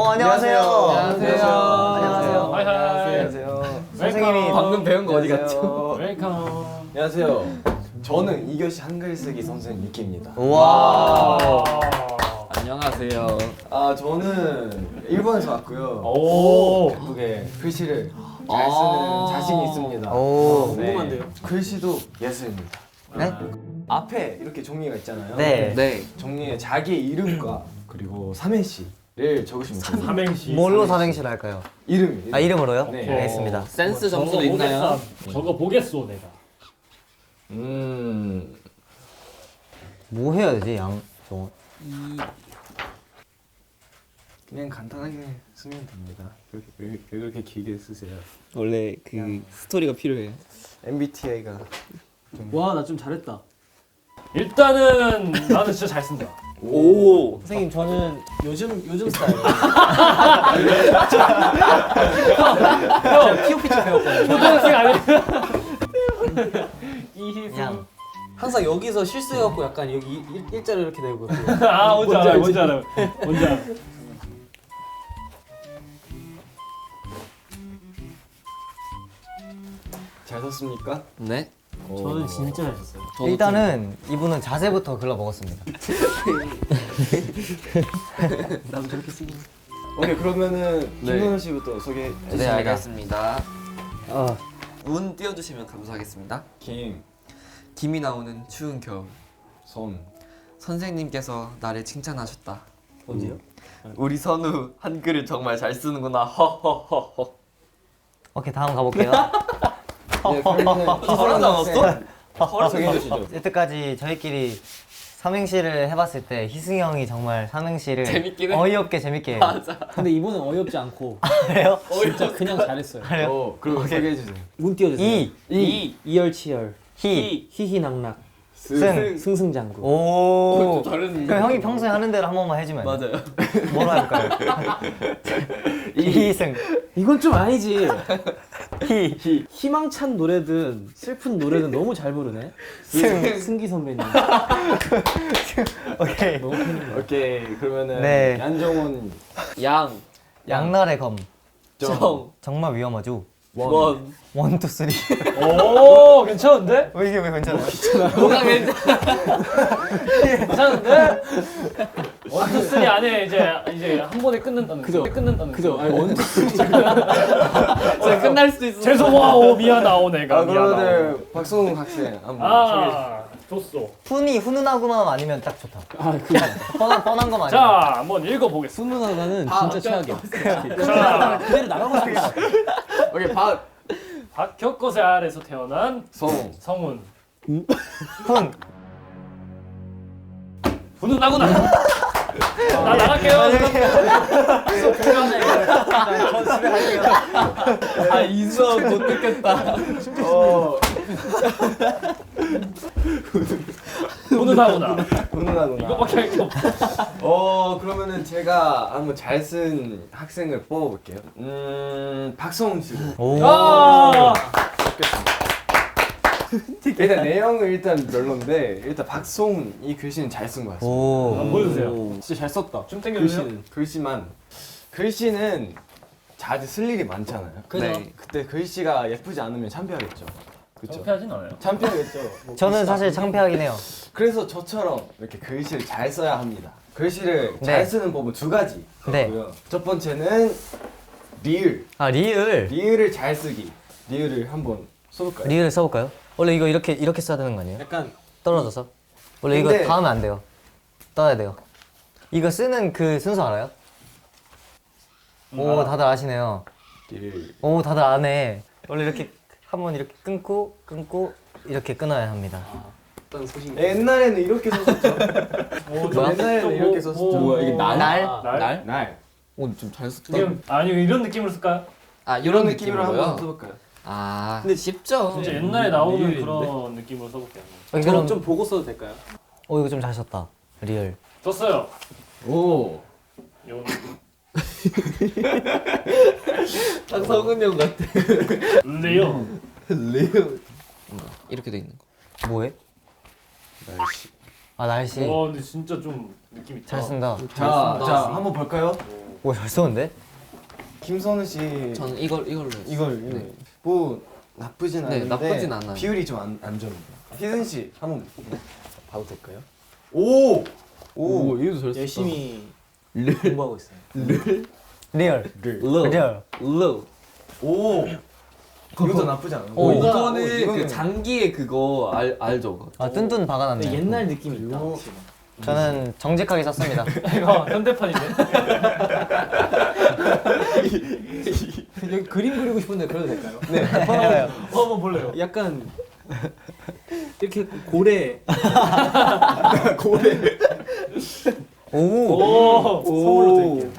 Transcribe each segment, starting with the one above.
안녕하세요. 안녕하세요. 안녕하세요. 선생님이 방금 배운 거 어디 갔죠? 웰컴. 안녕하세요. 저는 이교시 한글 쓰기 선생님 미키입니다. 와. 안녕하세요. 저는 일본에서 왔고요. 오. 예쁘게 글씨를 잘 쓰는 자신이 있습니다. 오. 궁금한데요? 글씨도 예술입니다. 네? 앞에 이렇게 종이가 있잖아요. 네. 네. 종이에 자기의 이름과 그리고 삼행시를 적으시면 됩니다. 삼행시. 뭘로 삼행시를 할까요? 이름. 이름으로요? 네. 알겠습니다. 센스 점수도 있나요? 저거 보겠소 내가. 뭐 해야 되지? 양정원. 그냥 간단하게 쓰면 됩니다. 왜 그렇게 길게 쓰세요? 원래 그 스토리가 필요해요. MBTI가 와, 나 좀 잘했다. 일단은 나는 진짜 잘 쓴다. 오. 선생님, 저는 요즘 스타일. 저 POP 좀 배웠거든요. 초등학생 아니야? 양. 항상 여기서 실수해갖고 약간 여기 일자로 이렇게 되고. 아 뭔지 알아. 뭔지 알아. 뭔지 알아. 잘 썼습니까? 네. 저는 진짜 잘 썼어요. 일단은 이분은 자세부터 글러 먹었습니다. 나도 저렇게 쓰기. 오케이 그러면은 네. 김동현 씨부터 소개해 주세요. 네, 알겠습니다. 어. 운 띄워주시면 감사하겠습니다. 김, 김이 나오는 추운 겨울. 손, 선생님께서 나를 칭찬하셨다. 언제요? 우리 선우 한글을 정말 잘 쓰는구나. 허허허허. 오케이, 다음 가볼게요. 네, 그러면은 허락 나왔어? 소개해 주시죠. 여태까지 저희끼리 삼행시를 해봤을 때 희승이 형이 정말 삼행시를 재밌긴 해. 어이없게 재밌게 해요. 맞아. 근데 이번엔 어이없지 않고 그래요? 진짜 그냥 잘했어요. 그래요? 그럼 소개해 주세요. 운 띄워주세요. 이, 이열치열. 희희낙낙. 승. 승승장구. 오. 좀 다른. 그럼 형이 평소에 하는 대로 한 번만 해주면 안 돼요? 맞아요. 뭐로 할까요? 이승. 이건 좀 아니지. 희. 희망찬 노래든 슬픈 노래든 너무 잘 부르네. 승기 선배님. 오케이. 너무 팬이에요. 오케이 그러면은 네. 양정원 양. 양날의 검. 정. 정말 위험하죠? 원. 원, 투, 쓰리. 오 괜찮은데? 이게 왜 괜찮아요? 뭐가 괜찮아? 괜찮은데? 원투 쓰리 안에 이제 한 번에 끊는다는 그죠? 끊는다는 그죠? 아니 원투 진짜 끝날 수도 있어. 죄송하오 미안하오 내가 미안하오. 그러면은 박성웅 학생 한번 소개해 주세요. 아 좋소. 훈이 훈훈하구만 아니면 딱 좋다. 아 그거 뻔한 거만 아니면. 자 한번 읽어보겠습니다. 훈훈하다는 진짜 최악이야. 자 그대로 나가고 싶어. 오케이 박혁거세 아래에서 태어난 박성웅 성훈. 훈. 훈훈하구나. 나 나갈게요. 저 집에 갈게요. 아 이수업 못 느꼈다. 훈훈하구나. 훈훈하구나. 이거밖에 할 게 없어. 그러면은 제가 한번 잘 쓴 학생을 뽑아볼게요. 박성웅 씨. 오. 아 일단 내용은 일단 별론데 일단 박성훈 이 글씨는 잘 쓴 것 같습니다. 오. 한번 보여주세요. 진짜 잘 썼다. 좀 당겨주세요. 글씨는 자주 쓸 일이 많잖아요. 그죠? 네. 그때 글씨가 예쁘지 않으면 창피하겠죠. 그렇죠. 창피하진 않아요. 창피하겠죠. 저는 사실 창피하긴 해요. 그래서 저처럼 이렇게 글씨를 잘 써야 합니다. 글씨를 네. 잘 쓰는 법은 두 가지. 네. 있고요. 첫 번째는 리을. 아, 리을. 리을을 잘 쓰기. 리을을 한번 써볼까요? 리을 써볼까요? 원래 이거 이렇게 써야 되는 거 아니에요? 약간 떨어져서? 원래 근데- 이거 닿으면 안 돼요. 떠야 돼요. 이거 쓰는 그 순서 알아요? 오, 알아. 다들 아시네요. 리을. 오, 다들 아네. 원래 이렇게 한번 이렇게 끊고 이렇게 끊어야 합니다. 어떤 소식. 옛날에는 이렇게 썼었죠. 뭐야? 옛날에는 이렇게 썼었죠. 뭐야, 이게 날? 날? 날. 오좀 잘 썼다. 지금 아니 이런 느낌으로 쓸까요? 아 이런 느낌으로 한번 써볼까요? 아 근데 쉽죠. 진짜 옛날에 나오는 리을인데? 그런 느낌으로 써볼게요. 그럼 좀 보고 써도 될까요? 이거 좀 잘 썼다. 리을. 썼어요. 오. 요 딱 성은 형 같아. 레오. 리을. 이렇게 돼 있는 거. 뭐해? 날씨. 아, 날씨. 와 근데 진짜 좀 느낌 있다. 잘 쓴다. 자, 한번 볼까요? 오, 잘 쏘는데? 김선우 씨 저는 이걸로 이걸 네. 뭐 나쁘진 네, 않은데 나쁘진 않아요. 비율이 좀 안 좋은데. 희승 씨 한번 봐도 될까요? 오! 오! 얘도 잘 열심히 공부하고 있어요. 리얼. 리얼. 로. 오! 이것도 나쁘지 않아. 오, 이거는 그 장기의 그거 알죠? 아, 뚠뚠 박아놨네. 옛날 느낌이 있다. 저는 정직하게 썼습니다. 이거 현대판인데. 여기 그림 그리고 싶은데 그려도 될까요? 네. 한번 볼래요. 약간 이렇게 고래 오. 오, 선물로 드릴게요.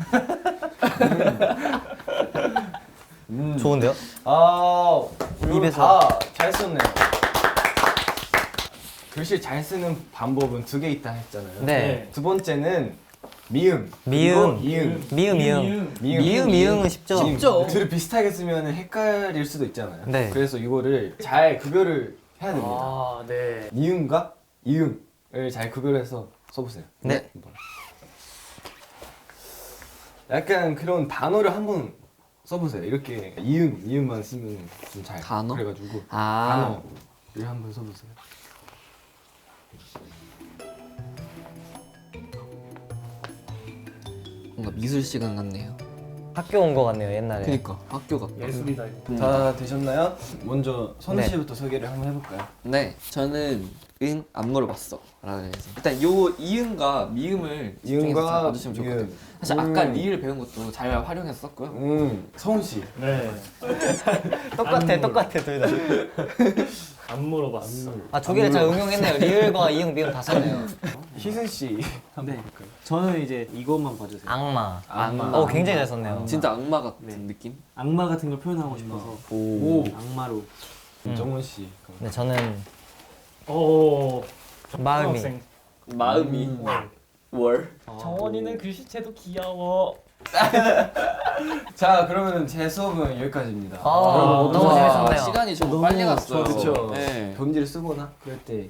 좋은데요? 아, 입에서. 다잘 썼네요. 글씨 잘 쓰는 방법은 2개 있다 했잖아요. 네. 두 번째는 미음. 미음. 그리고 이응. 미음. 미음은 쉽죠? 쉽죠. 둘이 비슷하게 쓰면 헷갈릴 수도 있잖아요. 네. 그래서 이거를 잘 구별을 해야 됩니다. 아, 네. 미음과 이응을 잘 구별해서 써보세요. 네. 한번. 약간 그런 단어를 한번 써보세요. 이렇게 이응만 쓰면 좀 잘. 단어? 그래가지고 아. 단어를 한번 써보세요. 뭔가 미술 시간 같네요. 학교 온 거 같네요, 옛날에. 그니까 학교 같다. 예술이다 이거. 다 되셨나요? 먼저 선우 네. 씨부터 소개를 한번 해볼까요? 네, 저는 응 안 물어봤어. 라고 해서 일단 요 이응과 미음을 집중해서 잘 봐주시면 좋거든요. 미음. 사실 아까 리을 배운 것도 잘 활용해서 썼고요. 성훈 씨. 네. 똑같아, 둘 다. 안 물어봤어. 아, 두 개를 잘 응용했네요. 리을과 이응, 미음 다 썼네요. 희승 씨. 네. 저는 이제 이것만 봐주세요. 악마. 악마. 오, 굉장히 잘 썼네요. 진짜 악마 같은 네. 느낌? 악마 같은 걸 표현하고 싶어서 오. 악마로. 정훈 씨. 네, 저는 오. 마음이. 학생. 마음이 월. 정원이는 글씨체도 귀여워. 자, 그러면 제 수업은 여기까지입니다. 아, 너무 재밌었네요. 시간이 좀 너무 빨리 갔어요. 그렇죠. 네. 본지를 쓰거나 그럴 때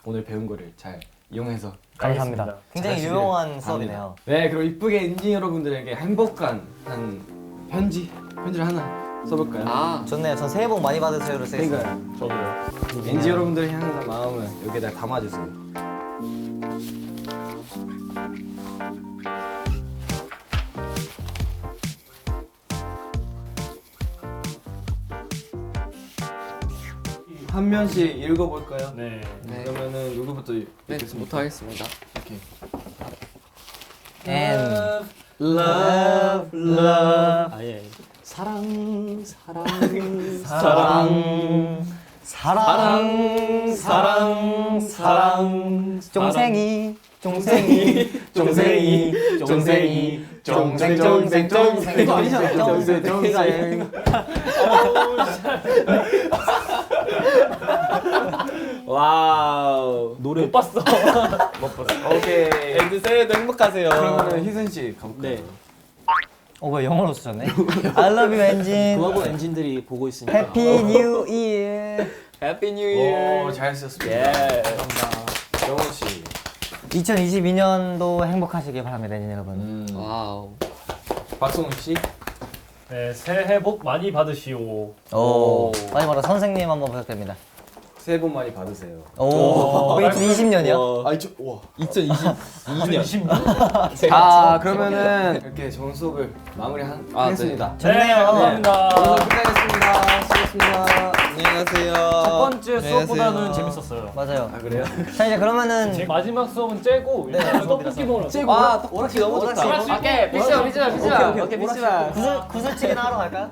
오늘 배운 거를 잘 이용해서 감사합니다. 알겠습니다. 굉장히 잘하시길 유용한 바랍니다. 수업이네요. 네, 그럼 이쁘게 엔진 여러분들에게 행복한 한 편지를 하나 써볼까요? 아, 좋네요. 전 새해 복 많이 받으세요로 쓰겠습니다. 그러니까 저도요. 엔지 여러분들을 향한 마음을 여기다 담아주세요. 한 면씩 읽어볼까요? 네. 네. 그러면은 누구부터 네, 읽겠습니까? 부터 하겠습니다. 이렇게. And love, love. 아예 사랑 사랑, 사랑, 사랑, 사랑. 쫑생이, 쫑생이, 쫑생이, 쫑생이, 쫑생쫑생, 쫑생. 이거 아니잖아. 쫑생, 쫑생. 와우. 노래 못 봤어. 오케이. 애들 새해도 행복하세요. 그러면은 희선 씨 가볼까요? 네. 왜 영어로 쓰셨네? I love you, 엔진. 그거하고 엔진들이 보고 있으니까. Happy New Year. 해피 뉴 이어. 오, 잘 쓰셨습니다. 예. 정원 씨. 2022년도 행복하시길 바랍니다, 엔진 여러분. 와우. 박성훈 씨. 네, 새해 복 많이 받으시오. 오. 마지막으로 선생님 한번 부탁드립니다. 새해 복 많이 받으세요. 오. 우리 2020년이요? 아, 와. 2020년. 자, 그러면은 이렇게 좋은 수업을 마무리하겠습니다. 좋네요. 감사합니다. 오늘 끝내겠습니다. 수고하셨습니다. 안녕히 가세요. 첫 번째 안녕히 수업보다는 가세요. 재밌었어요. 맞아요. 아, 그래요? 자, 이제 그러면은 제 마지막 수업은 째고 일단 떡볶이 먹으러 갔어요. 와, 떡볶이 너무 좋다. 오케이, 오케이, 비시마. 구슬치기나 하러 갈까요?